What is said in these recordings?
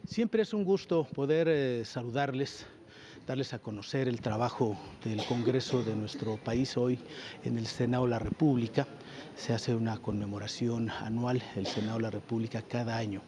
Siempre es un gusto poder saludarles, darles a conocer el trabajo del Congreso de nuestro país. Hoy en el Senado de la República se hace una conmemoración anual. El Senado de la República cada año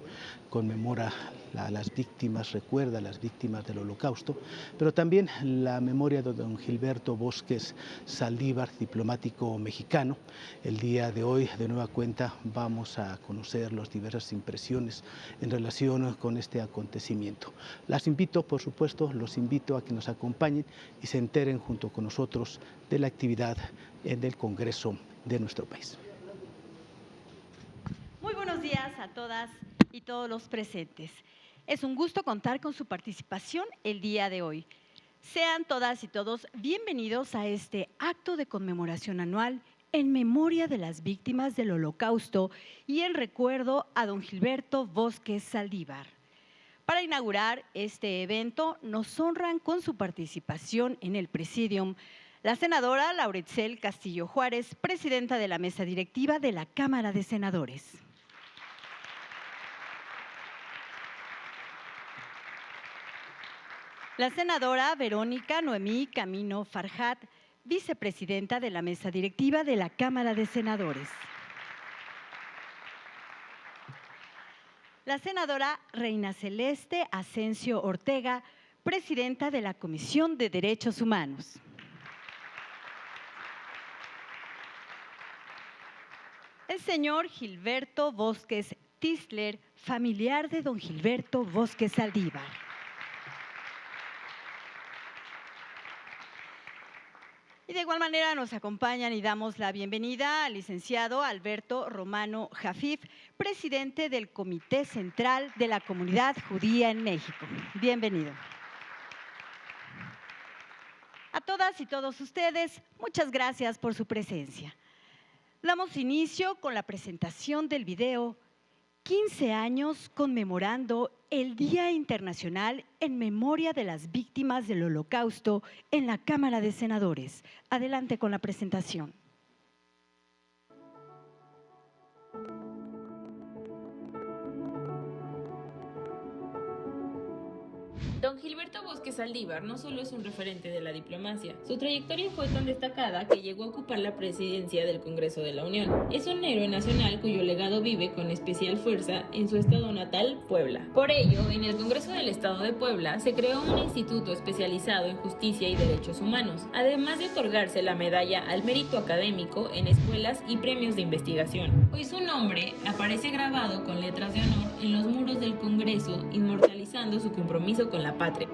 conmemora a las víctimas, recuerda a las víctimas del Holocausto, pero también la memoria de don Gilberto Bosques Saldívar, diplomático mexicano. El día de hoy, de nueva cuenta, vamos a conocer las diversas impresiones en relación con este acontecimiento. Las invito, por supuesto, los invito a que nos acompañen y se enteren junto con nosotros de la actividad en el Congreso de nuestro país. Muy buenos días a todas y todos los presentes. Es un gusto contar con su participación el día de hoy. Sean todas y todos bienvenidos a este acto de conmemoración anual en memoria de las víctimas del Holocausto y en recuerdo a don Gilberto Bosques Saldívar. Para inaugurar este evento, nos honran con su participación en el Presidium la senadora Lauretzel Castillo Juárez, presidenta de la mesa directiva de la Cámara de Senadores. La senadora Verónica Noemí Camino Farjat, vicepresidenta de la mesa directiva de la Cámara de Senadores. La senadora Reina Celeste Asensio Ortega, presidenta de la Comisión de Derechos Humanos. El señor Gilberto Bosques Tisler, familiar de don Gilberto Bosques Saldívar. Y de igual manera nos acompañan y damos la bienvenida al licenciado Alberto Romano Jafif, presidente del Comité Central de la Comunidad Judía en México. Bienvenido. A todas y todos ustedes, muchas gracias por su presencia. Damos inicio con la presentación del video 15 años conmemorando el Día Internacional en Memoria de las Víctimas del Holocausto en la Cámara de Senadores. Adelante con la presentación. Don Gilberto Bosques Saldívar no solo es un referente de la diplomacia, su trayectoria fue tan destacada que llegó a ocupar la presidencia del Congreso de la Unión. Es un héroe nacional cuyo legado vive con especial fuerza en su estado natal, Puebla. Por ello, en el Congreso del Estado de Puebla se creó un instituto especializado en justicia y derechos humanos, además de otorgarse la medalla al mérito académico en escuelas y premios de investigación. Hoy su nombre aparece grabado con letras de honor en los muros del Congreso, inmortalizando su compromiso con la patria.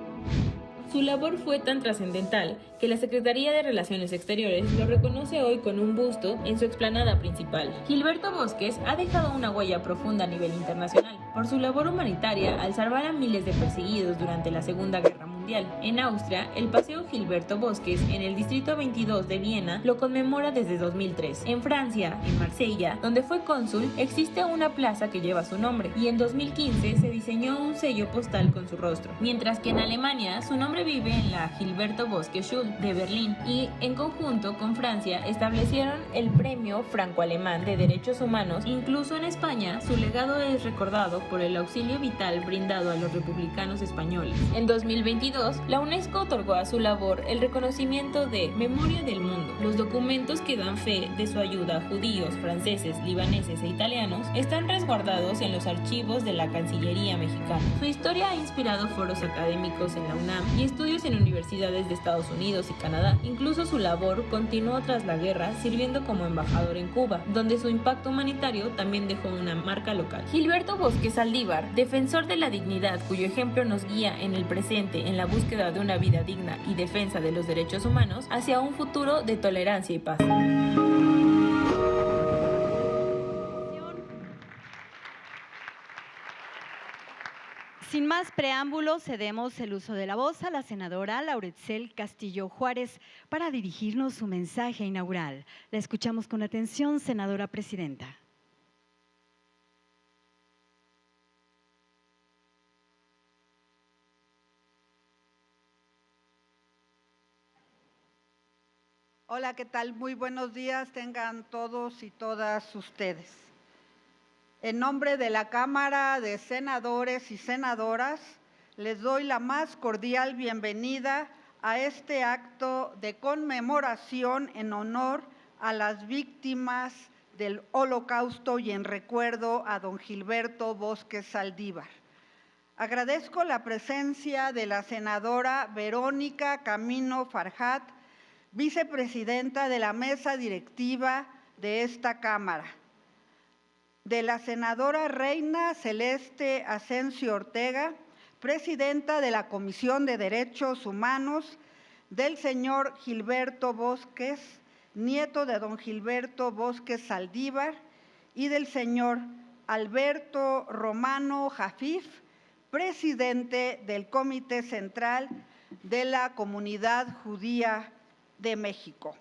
Su labor fue tan trascendental que la Secretaría de Relaciones Exteriores lo reconoce hoy con un busto en su explanada principal. Gilberto Bosques ha dejado una huella profunda a nivel internacional por su labor humanitaria al salvar a miles de perseguidos durante la Segunda Guerra Mundial. En Austria, el Paseo Gilberto Bosques en el Distrito 22 de Viena lo conmemora desde 2003. En Francia, en Marsella, donde fue cónsul, existe una plaza que lleva su nombre y en 2015 se diseñó un sello postal con su rostro, mientras que en Alemania su nombre vive en la Gilberto Bosques Schule de Berlín y en conjunto con Francia establecieron el Premio Franco-Alemán de Derechos Humanos. Incluso en España su legado es recordado por el auxilio vital brindado a los republicanos españoles. En 2022 la UNESCO otorgó a su labor el reconocimiento de Memoria del Mundo. Los documentos que dan fe de su ayuda a judíos, franceses, libaneses e italianos están resguardados en los archivos de la Cancillería mexicana. Su historia ha inspirado foros académicos en la UNAM y estudios en universidades de Estados Unidos y Canadá. Incluso su labor continuó tras la guerra, sirviendo como embajador en Cuba, donde su impacto humanitario también dejó una marca local. Gilberto Bosques Saldívar, defensor de la dignidad, cuyo ejemplo nos guía en el presente en la búsqueda de una vida digna y defensa de los derechos humanos hacia un futuro de tolerancia y paz. Sin más preámbulos, cedemos el uso de la voz a la senadora Lauretzel Castillo Juárez para dirigirnos su mensaje inaugural. La escuchamos con atención, senadora presidenta. Hola, ¿qué tal? Muy buenos días tengan todos y todas ustedes. En nombre de la Cámara de Senadores y Senadoras, les doy la más cordial bienvenida a este acto de conmemoración en honor a las víctimas del Holocausto y en recuerdo a don Gilberto Bosques Saldívar. Agradezco la presencia de la senadora Verónica Camino Farjat, vicepresidenta de la mesa directiva de esta Cámara, de la senadora Reina Celeste Asensio Ortega, presidenta de la Comisión de Derechos Humanos, del señor Gilberto Bosques, nieto de don Gilberto Bosques Saldívar, y del señor Alberto Romano Jafif, presidente del Comité Central de la Comunidad Judía de México.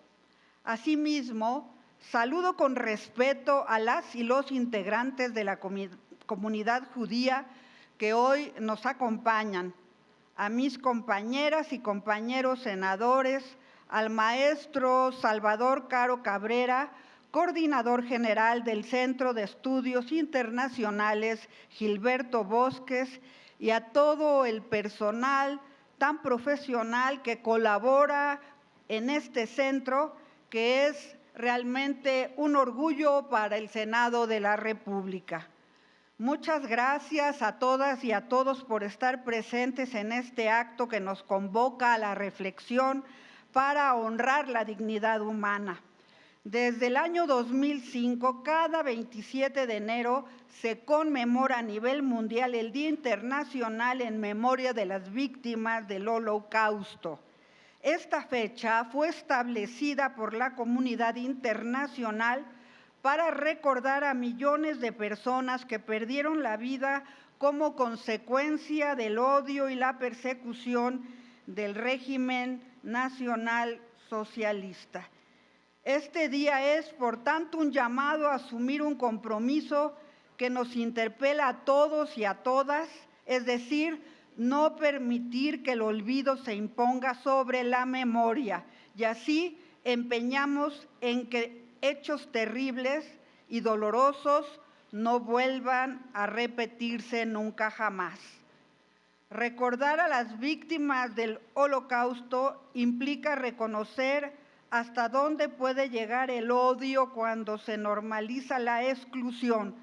Asimismo, saludo con respeto a las y los integrantes de la comunidad judía que hoy nos acompañan, a mis compañeras y compañeros senadores, al maestro Salvador Caro Cabrera, coordinador general del Centro de Estudios Internacionales Gilberto Bosques, y a todo el personal tan profesional que colabora en este centro, que es realmente un orgullo para el Senado de la República. Muchas gracias a todas y a todos por estar presentes en este acto que nos convoca a la reflexión para honrar la dignidad humana. Desde el año 2005, cada 27 de enero se conmemora a nivel mundial el Día Internacional en Memoria de las Víctimas del Holocausto. Esta fecha fue establecida por la comunidad internacional para recordar a millones de personas que perdieron la vida como consecuencia del odio y la persecución del régimen nacional socialista. Este día es, por tanto, un llamado a asumir un compromiso que nos interpela a todos y a todas, es decir, no permitir que el olvido se imponga sobre la memoria, y así empeñamos en que hechos terribles y dolorosos no vuelvan a repetirse nunca jamás. Recordar a las víctimas del Holocausto implica reconocer hasta dónde puede llegar el odio cuando se normaliza la exclusión,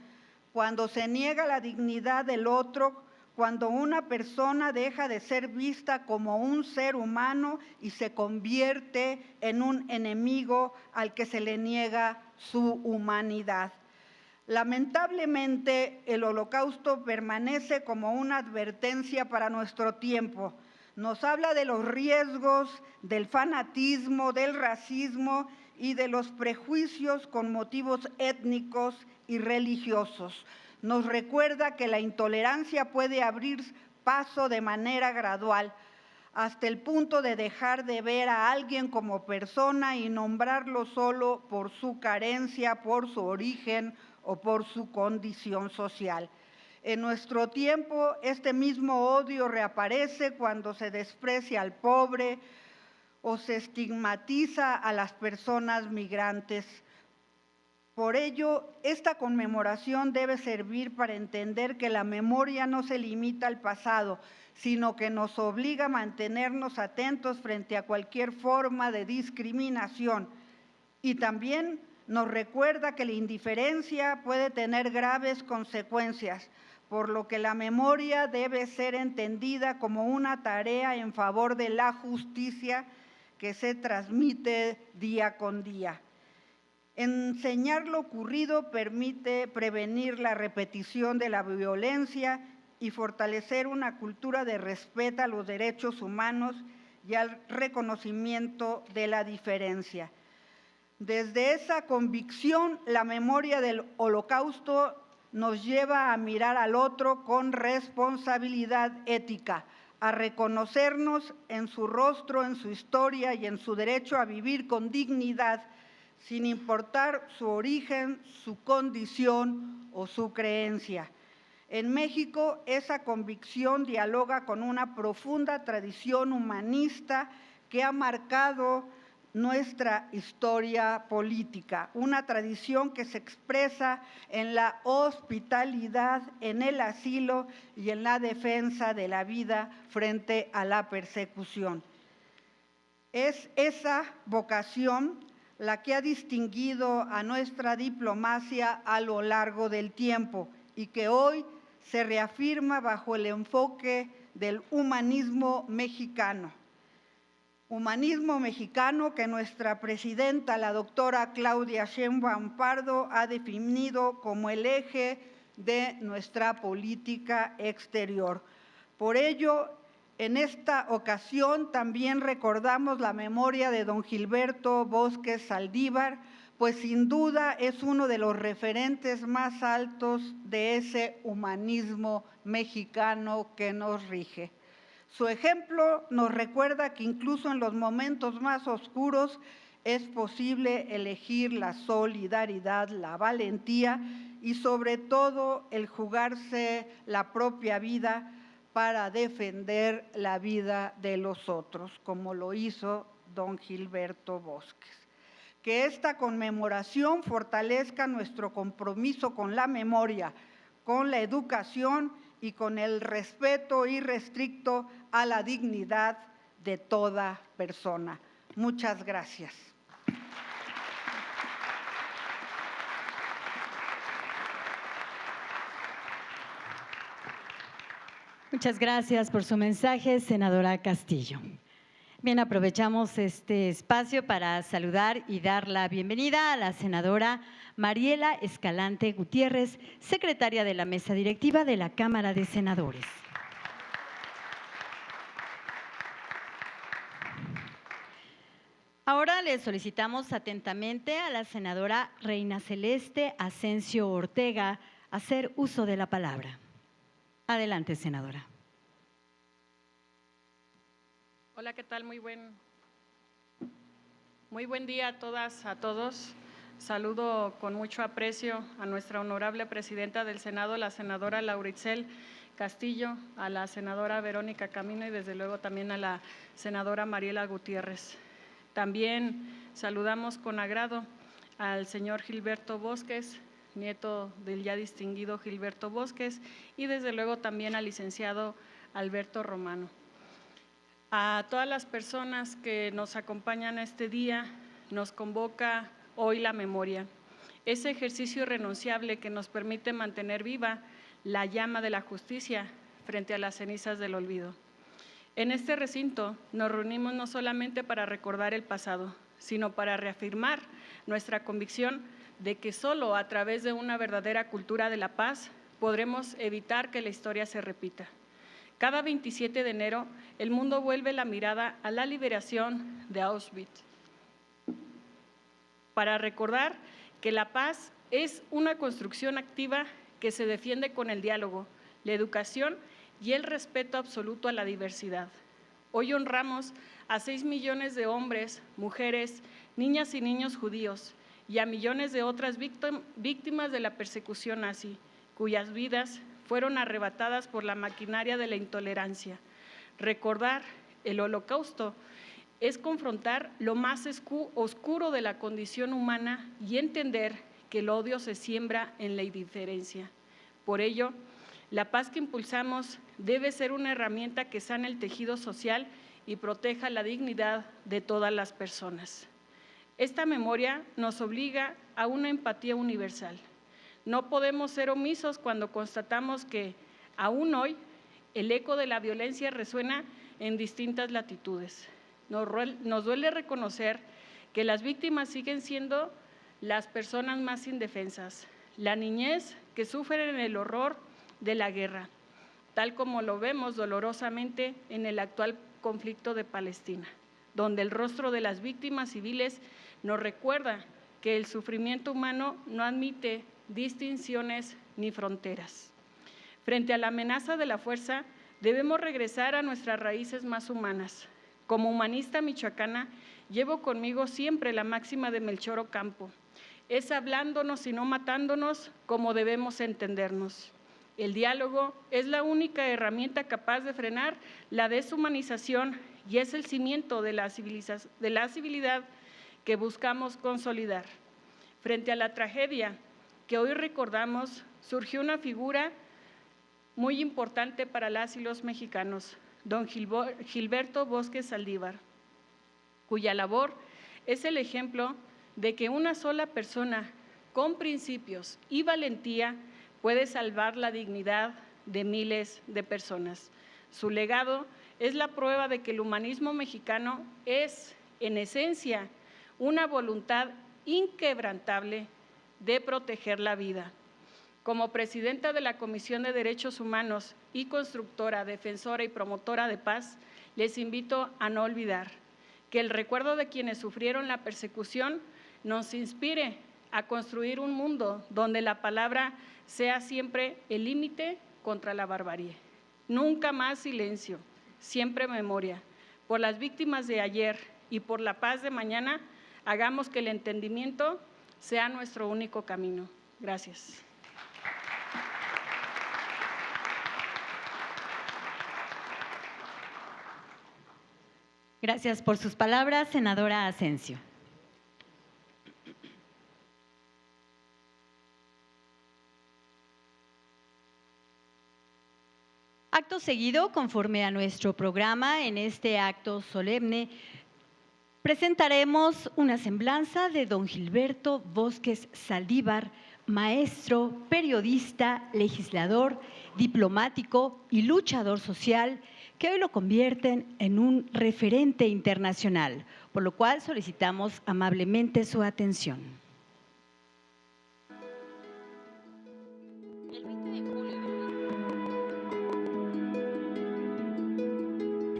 cuando se niega la dignidad del otro, cuando una persona deja de ser vista como un ser humano y se convierte en un enemigo al que se le niega su humanidad. Lamentablemente, el Holocausto permanece como una advertencia para nuestro tiempo. Nos habla de los riesgos, del fanatismo, del racismo y de los prejuicios con motivos étnicos y religiosos. Nos recuerda que la intolerancia puede abrir paso de manera gradual, hasta el punto de dejar de ver a alguien como persona y nombrarlo solo por su carencia, por su origen o por su condición social. En nuestro tiempo, este mismo odio reaparece cuando se desprecia al pobre o se estigmatiza a las personas migrantes. Por ello, esta conmemoración debe servir para entender que la memoria no se limita al pasado, sino que nos obliga a mantenernos atentos frente a cualquier forma de discriminación. Y también nos recuerda que la indiferencia puede tener graves consecuencias, por lo que la memoria debe ser entendida como una tarea en favor de la justicia que se transmite día con día. Enseñar lo ocurrido permite prevenir la repetición de la violencia y fortalecer una cultura de respeto a los derechos humanos y al reconocimiento de la diferencia. Desde esa convicción, la memoria del Holocausto nos lleva a mirar al otro con responsabilidad ética, a reconocernos en su rostro, en su historia y en su derecho a vivir con dignidad, sin importar su origen, su condición o su creencia. En México, esa convicción dialoga con una profunda tradición humanista que ha marcado nuestra historia política, una tradición que se expresa en la hospitalidad, en el asilo y en la defensa de la vida frente a la persecución. Es esa vocación la que ha distinguido a nuestra diplomacia a lo largo del tiempo y que hoy se reafirma bajo el enfoque del humanismo mexicano. Humanismo mexicano que nuestra presidenta, la doctora Claudia Sheinbaum Pardo, ha definido como el eje de nuestra política exterior. Por ello, en esta ocasión también recordamos la memoria de don Gilberto Bosques Saldívar, pues sin duda es uno de los referentes más altos de ese humanismo mexicano que nos rige. Su ejemplo nos recuerda que incluso en los momentos más oscuros es posible elegir la solidaridad, la valentía y sobre todo el jugarse la propia vida para defender la vida de los otros, como lo hizo don Gilberto Bosques. Que esta conmemoración fortalezca nuestro compromiso con la memoria, con la educación y con el respeto irrestricto a la dignidad de toda persona. Muchas gracias. Muchas gracias por su mensaje, senadora Castillo. Bien, aprovechamos este espacio para saludar y dar la bienvenida a la senadora Mariela Escalante Gutiérrez, secretaria de la Mesa Directiva de la Cámara de Senadores. Ahora le solicitamos atentamente a la senadora Reina Celeste Asensio Ortega hacer uso de la palabra. Adelante, senadora. Hola, ¿qué tal? Muy buen día a todas, a todos. Saludo con mucho aprecio a nuestra honorable presidenta del Senado, la senadora Lauritzel Castillo, a la senadora Verónica Camino y desde luego también a la senadora Mariela Gutiérrez. También saludamos con agrado al señor Gilberto Bosques, nieto del ya distinguido Gilberto Bosques, y desde luego también al licenciado Alberto Romano. A todas las personas que nos acompañan este día, nos convoca hoy la memoria, ese ejercicio irrenunciable que nos permite mantener viva la llama de la justicia frente a las cenizas del olvido. En este recinto nos reunimos no solamente para recordar el pasado, sino para reafirmar nuestra convicción de que solo a través de una verdadera cultura de la paz podremos evitar que la historia se repita. Cada 27 de enero, el mundo vuelve la mirada a la liberación de Auschwitz, para recordar que la paz es una construcción activa que se defiende con el diálogo, la educación y el respeto absoluto a la diversidad. Hoy honramos a 6 millones de hombres, mujeres, niñas y niños judíos y a millones de otras víctimas de la persecución nazi, cuyas vidas fueron arrebatadas por la maquinaria de la intolerancia. Recordar el Holocausto es confrontar lo más oscuro de la condición humana y entender que el odio se siembra en la indiferencia. Por ello, la paz que impulsamos debe ser una herramienta que sane el tejido social y proteja la dignidad de todas las personas. Esta memoria nos obliga a una empatía universal. No podemos ser omisos cuando constatamos que, aún hoy, el eco de la violencia resuena en distintas latitudes. Nos duele reconocer que las víctimas siguen siendo las personas más indefensas, la niñez que sufre en el horror de la guerra, tal como lo vemos dolorosamente en el actual conflicto de Palestina, donde el rostro de las víctimas civiles nos recuerda que el sufrimiento humano no admite distinciones ni fronteras. Frente a la amenaza de la fuerza, debemos regresar a nuestras raíces más humanas. Como humanista michoacana, llevo conmigo siempre la máxima de Melchor Ocampo: es hablándonos y no matándonos como debemos entendernos. El diálogo es la única herramienta capaz de frenar la deshumanización y es el cimiento de la civilidad que buscamos consolidar. Frente a la tragedia que hoy recordamos, surgió una figura muy importante para las y los mexicanos, don Gilberto Bosques Saldívar, cuya labor es el ejemplo de que una sola persona con principios y valentía puede salvar la dignidad de miles de personas. Su legado es la prueba de que el humanismo mexicano es, en esencia, una voluntad inquebrantable de proteger la vida. Como presidenta de la Comisión de Derechos Humanos y constructora, defensora y promotora de paz, les invito a no olvidar que el recuerdo de quienes sufrieron la persecución nos inspire a construir un mundo donde la palabra sea siempre el límite contra la barbarie. Nunca más silencio, siempre memoria. Por las víctimas de ayer y por la paz de mañana, hagamos que el entendimiento sea nuestro único camino. Gracias. Gracias por sus palabras, senadora Asensio. Acto seguido, conforme a nuestro programa, en este acto solemne, presentaremos una semblanza de don Gilberto Bosques Saldívar, maestro, periodista, legislador, diplomático y luchador social, que hoy lo convierten en un referente internacional, por lo cual solicitamos amablemente su atención.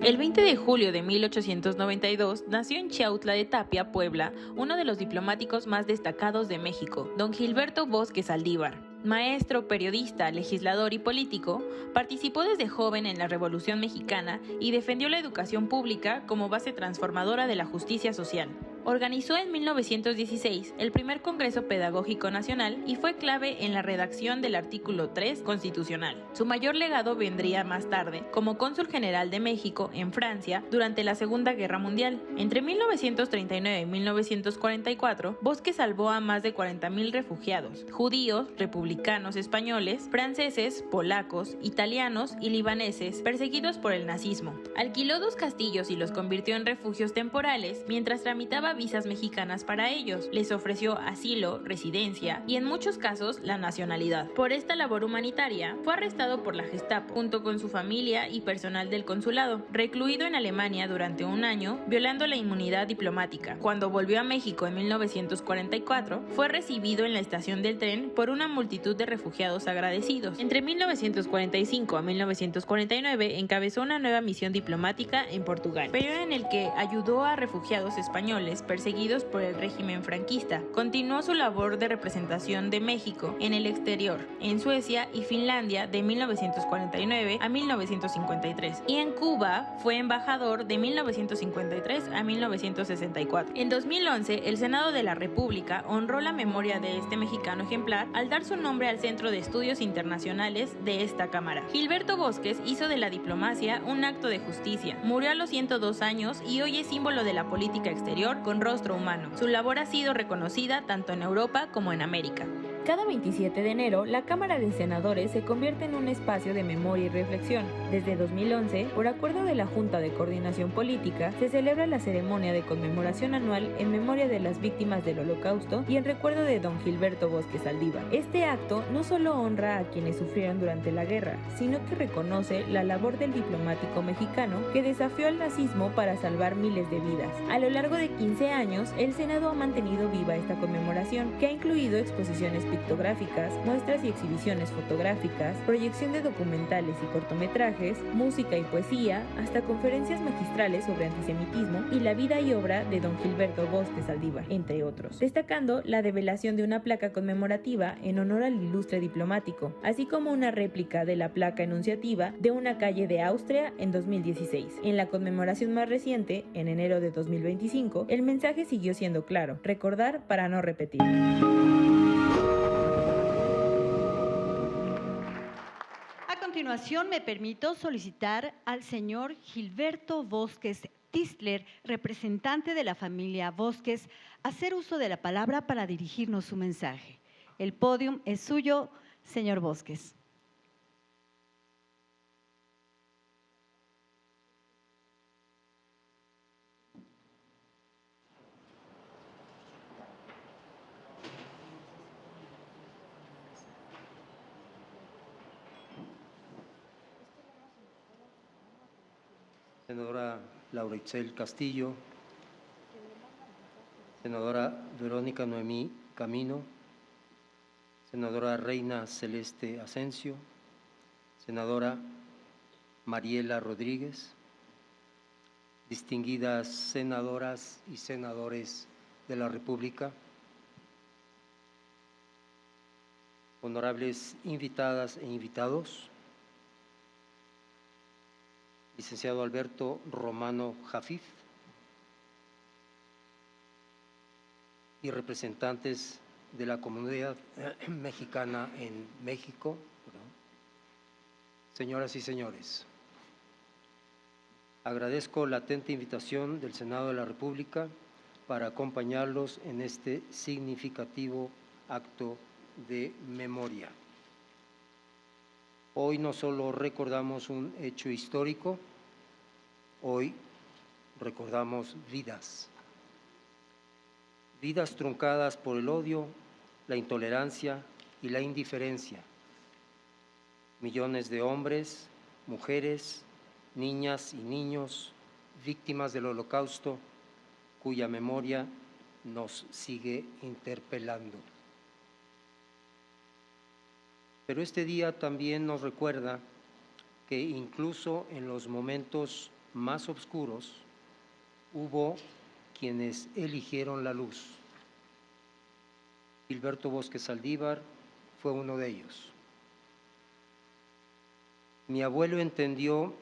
El 20 de julio de 1892 nació en Chiautla de Tapia, Puebla, uno de los diplomáticos más destacados de México, don Gilberto Bosques Saldívar. Maestro, periodista, legislador y político, participó desde joven en la Revolución Mexicana y defendió la educación pública como base transformadora de la justicia social. Organizó en 1916 el primer Congreso Pedagógico Nacional y fue clave en la redacción del artículo 3 constitucional. Su mayor legado vendría más tarde, como cónsul general de México en Francia durante la Segunda Guerra Mundial. Entre 1939 y 1944, Bosques salvó a más de 40,000 refugiados, judíos, republicanos españoles, franceses, polacos, italianos y libaneses perseguidos por el nazismo. Alquiló 2 castillos y los convirtió en refugios temporales mientras tramitaba visas mexicanas para ellos. Les ofreció asilo, residencia y en muchos casos la nacionalidad. Por esta labor humanitaria fue arrestado por la Gestapo junto con su familia y personal del consulado, recluido en Alemania durante 1 año, violando la inmunidad diplomática. Cuando volvió a México en 1944, fue recibido en la estación del tren por una multitud de refugiados agradecidos. Entre 1945 a 1949 encabezó una nueva misión diplomática en Portugal, periodo en el que ayudó a refugiados españoles perseguidos por el régimen franquista. Continuó su labor de representación de México en el exterior, en Suecia y Finlandia de 1949 a 1953, y en Cuba fue embajador de 1953 a 1964. En 2011, el Senado de la República honró la memoria de este mexicano ejemplar al dar su nombre al Centro de Estudios Internacionales de esta Cámara. Gilberto Bosques hizo de la diplomacia un acto de justicia. Murió a los 102 años y hoy es símbolo de la política exterior con rostro humano. Su labor ha sido reconocida tanto en Europa como en América. Cada 27 de enero, la Cámara de Senadores se convierte en un espacio de memoria y reflexión. Desde 2011, por acuerdo de la Junta de Coordinación Política, se celebra la ceremonia de conmemoración anual en memoria de las víctimas del Holocausto y en recuerdo de don Gilberto Bosques Saldívar. Este acto no solo honra a quienes sufrieron durante la guerra, sino que reconoce la labor del diplomático mexicano que desafió al nazismo para salvar miles de vidas. A lo largo de 15 años, el Senado ha mantenido viva esta conmemoración, que ha incluido exposiciones pictográficas, muestras y exhibiciones fotográficas, proyección de documentales y cortometrajes, música y poesía, hasta conferencias magistrales sobre antisemitismo y la vida y obra de don Gilberto Bosques Saldívar, entre otros, destacando la develación de una placa conmemorativa en honor al ilustre diplomático, así como una réplica de la placa enunciativa de una calle de Austria en 2016. En la conmemoración más reciente, en enero de 2025, el mensaje siguió siendo claro: recordar para no repetir. A continuación, me permito solicitar al señor Gilberto Bosques Tisler, representante de la familia Bosques, hacer uso de la palabra para dirigirnos su mensaje. El podium es suyo, señor Bosques. Senadora Laura Itzel Castillo, senadora Verónica Noemí Camino, senadora Reina Celeste Asensio, senadora Mariela Rodríguez, distinguidas senadoras y senadores de la República, honorables invitadas e invitados, licenciado Alberto Romano Jafif y representantes de la comunidad mexicana en México, señoras y señores, agradezco la atenta invitación del Senado de la República para acompañarlos en este significativo acto de memoria. Hoy no solo recordamos un hecho histórico, hoy recordamos vidas. Vidas truncadas por el odio, la intolerancia y la indiferencia. Millones de hombres, mujeres, niñas y niños víctimas del Holocausto, cuya memoria nos sigue interpelando. Pero este día también nos recuerda que incluso en los momentos más oscuros hubo quienes eligieron la luz. Gilberto Bosques Saldívar fue uno de ellos. Mi abuelo entendió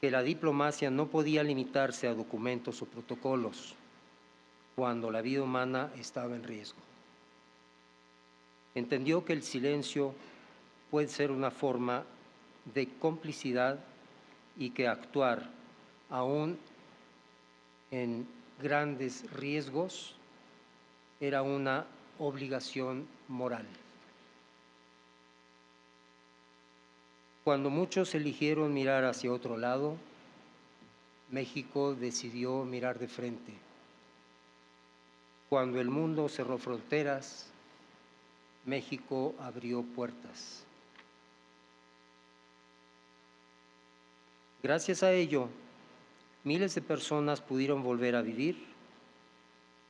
que la diplomacia no podía limitarse a documentos o protocolos cuando la vida humana estaba en riesgo. Entendió que el silencio puede ser una forma de complicidad y que actuar aún en grandes riesgos era una obligación moral. Cuando muchos eligieron mirar hacia otro lado, México decidió mirar de frente. Cuando el mundo cerró fronteras, México abrió puertas. Gracias a ello, miles de personas pudieron volver a vivir,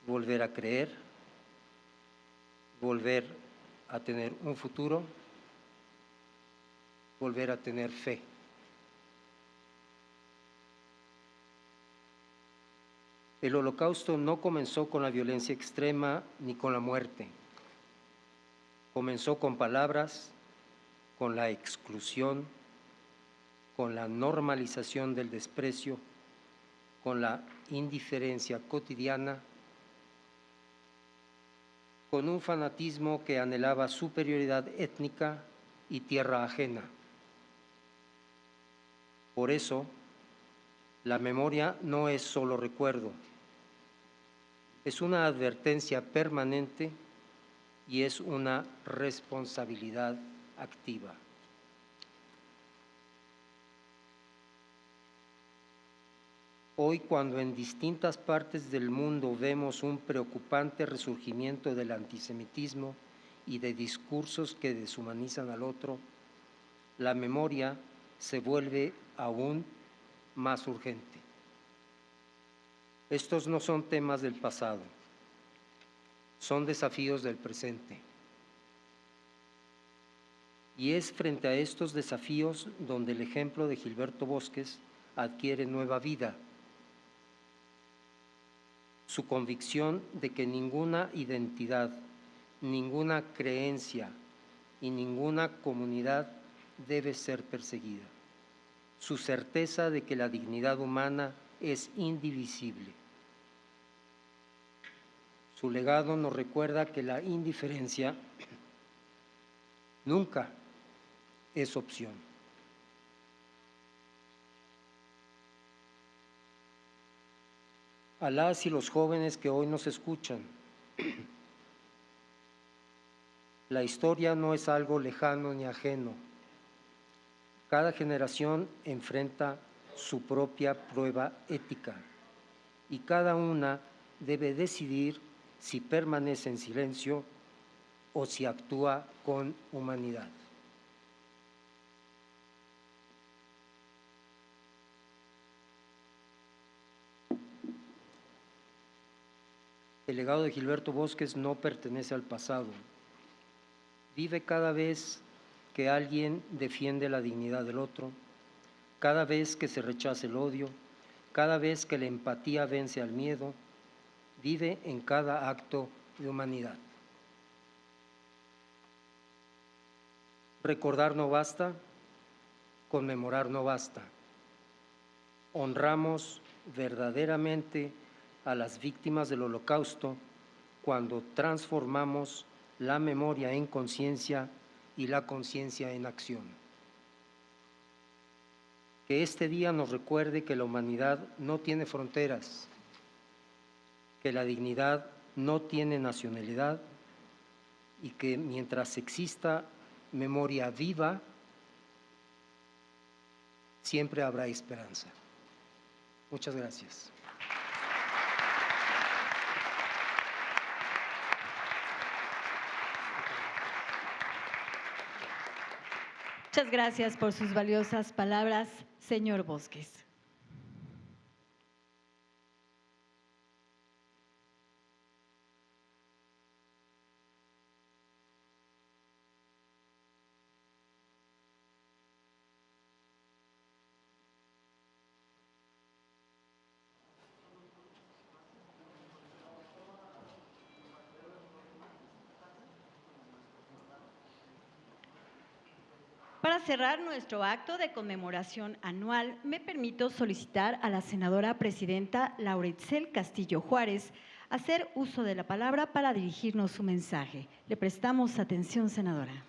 volver a creer, volver a tener un futuro, volver a tener fe. El Holocausto no comenzó con la violencia extrema ni con la muerte. Comenzó con palabras, con la exclusión, con la normalización del desprecio, con la indiferencia cotidiana, con un fanatismo que anhelaba superioridad étnica y tierra ajena. Por eso, la memoria no es solo recuerdo, es una advertencia permanente y es una responsabilidad activa. Hoy, cuando en distintas partes del mundo vemos un preocupante resurgimiento del antisemitismo y de discursos que deshumanizan al otro, la memoria se vuelve aún más urgente. Estos no son temas del pasado, son desafíos del presente. Y es frente a estos desafíos donde el ejemplo de Gilberto Bosques adquiere nueva vida. Su convicción de que ninguna identidad, ninguna creencia y ninguna comunidad debe ser perseguida. Su certeza de que la dignidad humana es indivisible. Su legado nos recuerda que la indiferencia nunca es opción. a las y los jóvenes que hoy nos escuchan. La historia no es algo lejano ni ajeno. Cada generación enfrenta su propia prueba ética y cada una debe decidir si permanece en silencio o si actúa con humanidad. El legado de Gilberto Bosques no pertenece al pasado. Vive cada vez que alguien defiende la dignidad del otro, cada vez que se rechaza el odio, cada vez que la empatía vence al miedo, vive en cada acto de humanidad. Recordar no basta, conmemorar no basta. Honramos verdaderamente a las víctimas del Holocausto cuando transformamos la memoria en conciencia y la conciencia en acción. Que este día nos recuerde que la humanidad no tiene fronteras, que la dignidad no tiene nacionalidad y que mientras exista memoria viva, siempre habrá esperanza. Muchas gracias. Muchas gracias por sus valiosas palabras, señor Bosques. Para cerrar nuestro acto de conmemoración anual, me permito solicitar a la senadora presidenta Laura Itzel Castillo Juárez hacer uso de la palabra para dirigirnos su mensaje. Le prestamos atención, senadora.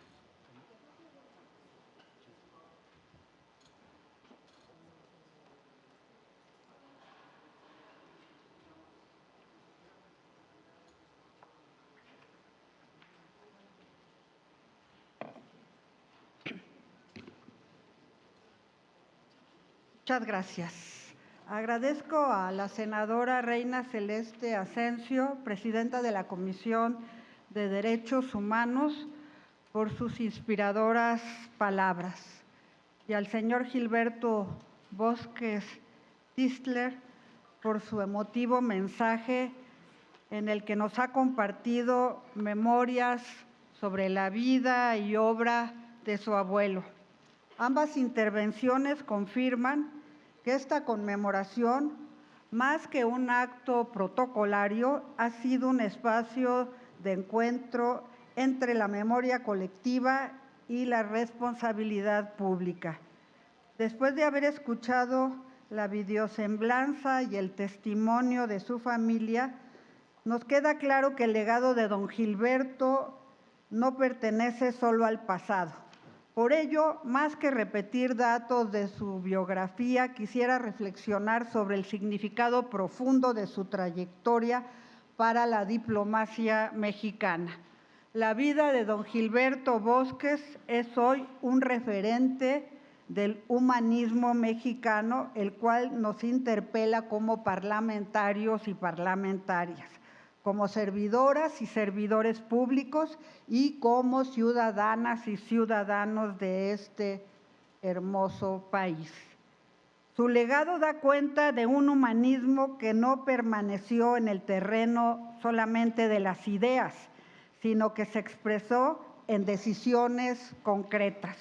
Muchas gracias. Agradezco a la senadora Reina Celeste Asensio, presidenta de la Comisión de Derechos Humanos, por sus inspiradoras palabras, y al señor Gilberto Bosques Tistler por su emotivo mensaje en el que nos ha compartido memorias sobre la vida y obra de su abuelo. Ambas intervenciones confirman que esta conmemoración, más que un acto protocolario, ha sido un espacio de encuentro entre la memoria colectiva y la responsabilidad pública. Después de haber escuchado la videosemblanza y el testimonio de su familia, nos queda claro que el legado de don Gilberto no pertenece solo al pasado. Por ello, más que repetir datos de su biografía, quisiera reflexionar sobre el significado profundo de su trayectoria para la diplomacia mexicana. La vida de don Gilberto Bosques es hoy un referente del humanismo mexicano, el cual nos interpela como parlamentarios y parlamentarias, como servidoras y servidores públicos y como ciudadanas y ciudadanos de este hermoso país. Su legado da cuenta de un humanismo que no permaneció en el terreno solamente de las ideas, sino que se expresó en decisiones concretas.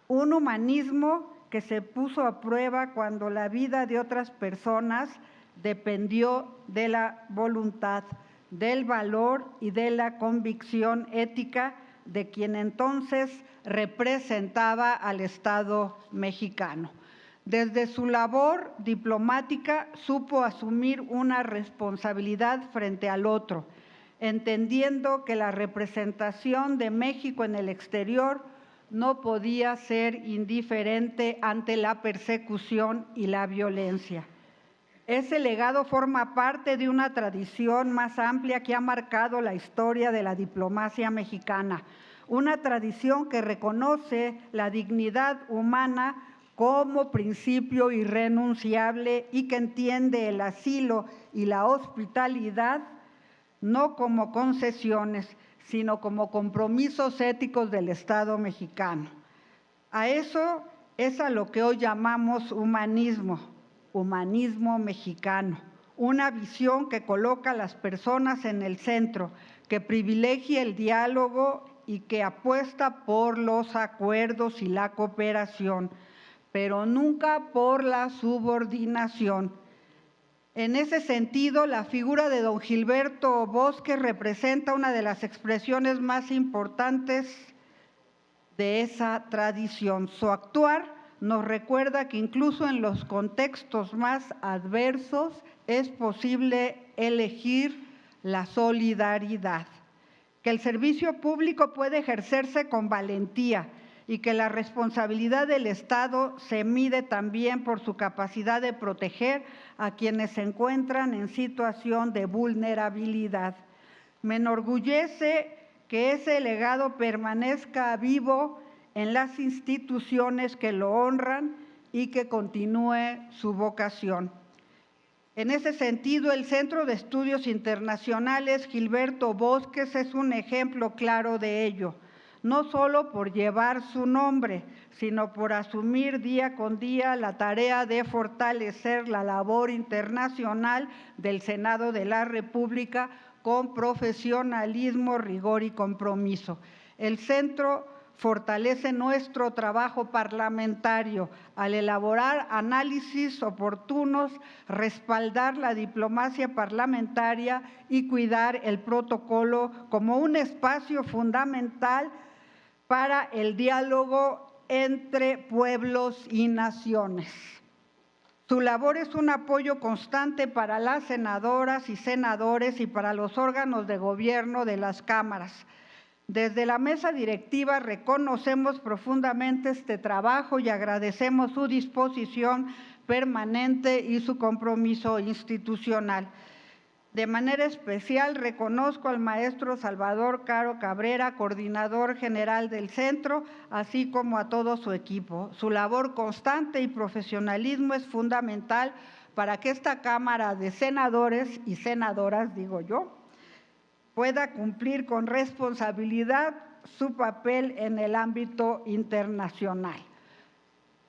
Un humanismo que se puso a prueba cuando la vida de otras personas dependió de la voluntad, del valor y de la convicción ética de quien entonces representaba al Estado mexicano. Desde su labor diplomática supo asumir una responsabilidad frente al otro, entendiendo que la representación de México en el exterior no podía ser indiferente ante la persecución y la violencia. Ese legado forma parte de una tradición más amplia que ha marcado la historia de la diplomacia mexicana, una tradición que reconoce la dignidad humana como principio irrenunciable y que entiende el asilo y la hospitalidad no como concesiones, sino como compromisos éticos del Estado mexicano. A eso es a lo que hoy llamamos humanismo mexicano, una visión que coloca a las personas en el centro, que privilegia el diálogo y que apuesta por los acuerdos y la cooperación, pero nunca por la subordinación. En ese sentido, la figura de don Gilberto Bosques representa una de las expresiones más importantes de esa tradición. Su actuar nos recuerda que incluso en los contextos más adversos es posible elegir la solidaridad, que el servicio público puede ejercerse con valentía y que la responsabilidad del Estado se mide también por su capacidad de proteger a quienes se encuentran en situación de vulnerabilidad. Me enorgullece que ese legado permanezca vivo en las instituciones que lo honran y que continúe su vocación. En ese sentido, el Centro de Estudios Internacionales Gilberto Bosques es un ejemplo claro de ello, no solo por llevar su nombre, sino por asumir día con día la tarea de fortalecer la labor internacional del Senado de la República con profesionalismo, rigor y compromiso. El centro fortalece nuestro trabajo parlamentario al elaborar análisis oportunos, respaldar la diplomacia parlamentaria y cuidar el protocolo como un espacio fundamental para el diálogo entre pueblos y naciones. Su labor es un apoyo constante para las senadoras y senadores y para los órganos de gobierno de las cámaras. Desde la mesa directiva reconocemos profundamente este trabajo y agradecemos su disposición permanente y su compromiso institucional. De manera especial reconozco al maestro Salvador Caro Cabrera, coordinador general del centro, así como a todo su equipo. Su labor constante y profesionalismo es fundamental para que esta Cámara de Senadores y Senadoras, digo yo, pueda cumplir con responsabilidad su papel en el ámbito internacional.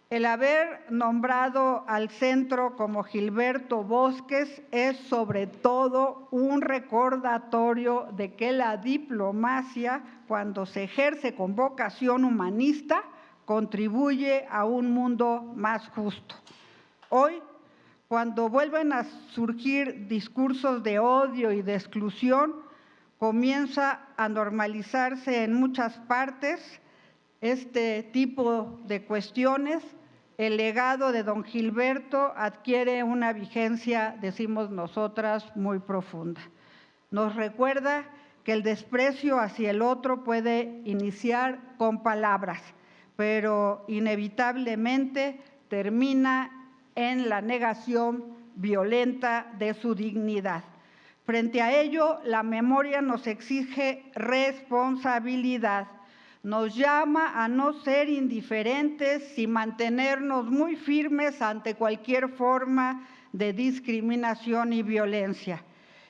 El haber nombrado al centro como Gilberto Bosques es sobre todo un recordatorio de que la diplomacia, cuando se ejerce con vocación humanista, contribuye a un mundo más justo. Hoy, cuando vuelven a surgir discursos de odio y de exclusión, comienza a normalizarse en muchas partes este tipo de cuestiones. El legado de don Gilberto adquiere una vigencia, decimos nosotras, muy profunda. Nos recuerda que el desprecio hacia el otro puede iniciar con palabras, pero inevitablemente termina en la negación violenta de su dignidad. Frente a ello, la memoria nos exige responsabilidad. Nos llama a no ser indiferentes y mantenernos muy firmes ante cualquier forma de discriminación y violencia.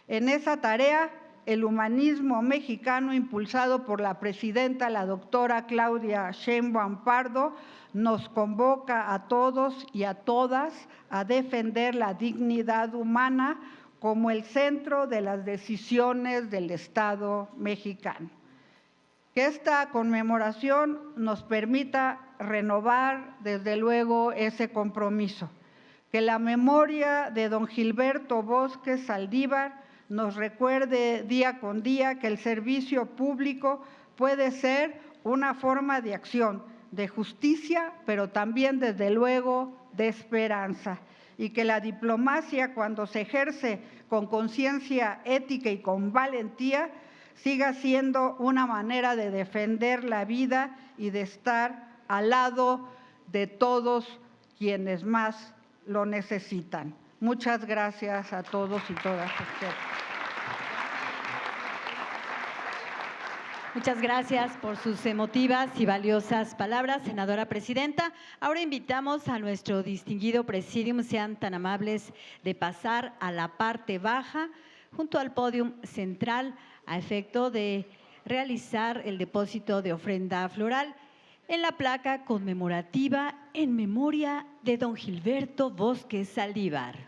En esa tarea, el humanismo mexicano, impulsado por la presidenta, la doctora Claudia Sheinbaum Pardo, nos convoca a todos y a todas a defender la dignidad humana como el centro de las decisiones del Estado mexicano. Que esta conmemoración nos permita renovar, desde luego, ese compromiso. Que la memoria de don Gilberto Bosques Saldívar nos recuerde día con día que el servicio público puede ser una forma de acción, de justicia, pero también, desde luego, de esperanza. Y que la diplomacia, cuando se ejerce con conciencia ética y con valentía, siga siendo una manera de defender la vida y de estar al lado de todos quienes más lo necesitan. Muchas gracias a todos y todas ustedes. Muchas gracias por sus emotivas y valiosas palabras, senadora presidenta. Ahora invitamos a nuestro distinguido presidium, sean tan amables de pasar a la parte baja, junto al podio central, a efecto de realizar el depósito de ofrenda floral en la placa conmemorativa en memoria de don Gilberto Bosques Saldívar.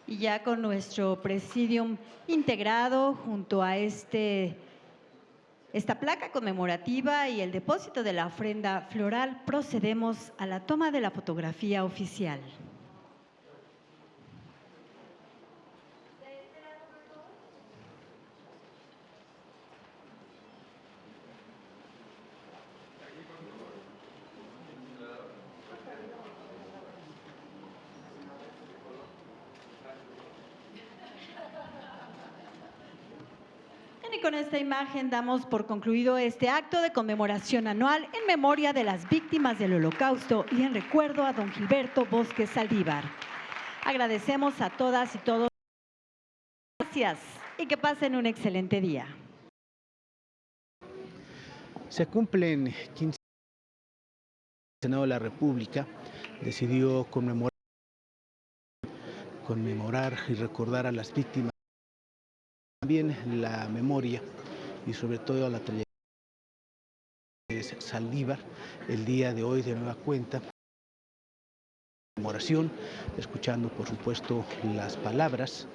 Y ya con nuestro presidium integrado junto a esta placa conmemorativa y el depósito de la ofrenda floral, procedemos a la toma de la fotografía oficial. Y con esta imagen damos por concluido este acto de conmemoración anual en memoria de las víctimas del Holocausto y en recuerdo a don Gilberto Bosques Saldívar. Agradecemos a todas y todos. Gracias y que pasen un excelente día. Se cumplen 15 años. El Senado de la República decidió conmemorar y recordar a las víctimas. También la memoria y sobre todo la trayectoria de Saldívar el día de hoy de nueva cuenta. Conmemoración, escuchando por supuesto las palabras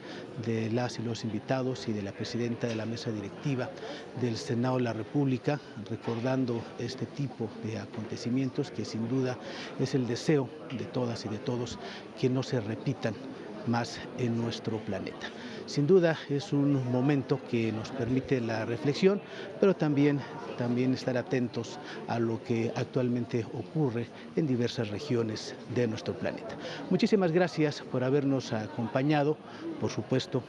de las y los invitados y de la presidenta de la mesa directiva del Senado de la República, recordando este tipo de acontecimientos que sin duda es el deseo de todas y de todos que no se repitan más en nuestro planeta. Sin duda es un momento que nos permite la reflexión, pero también estar atentos a lo que actualmente ocurre en diversas regiones de nuestro planeta. Muchísimas gracias por habernos acompañado. Por supuesto,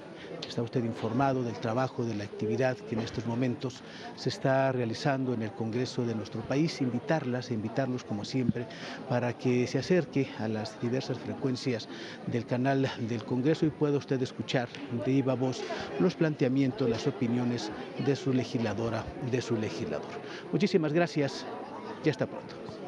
está usted informado del trabajo, de la actividad que en estos momentos se está realizando en el Congreso de nuestro país. Invitarlos como siempre para que se acerque a las diversas frecuencias del canal del Congreso y pueda usted escuchar de viva voz los planteamientos, las opiniones de su legisladora, de su legislador. Muchísimas gracias y hasta pronto.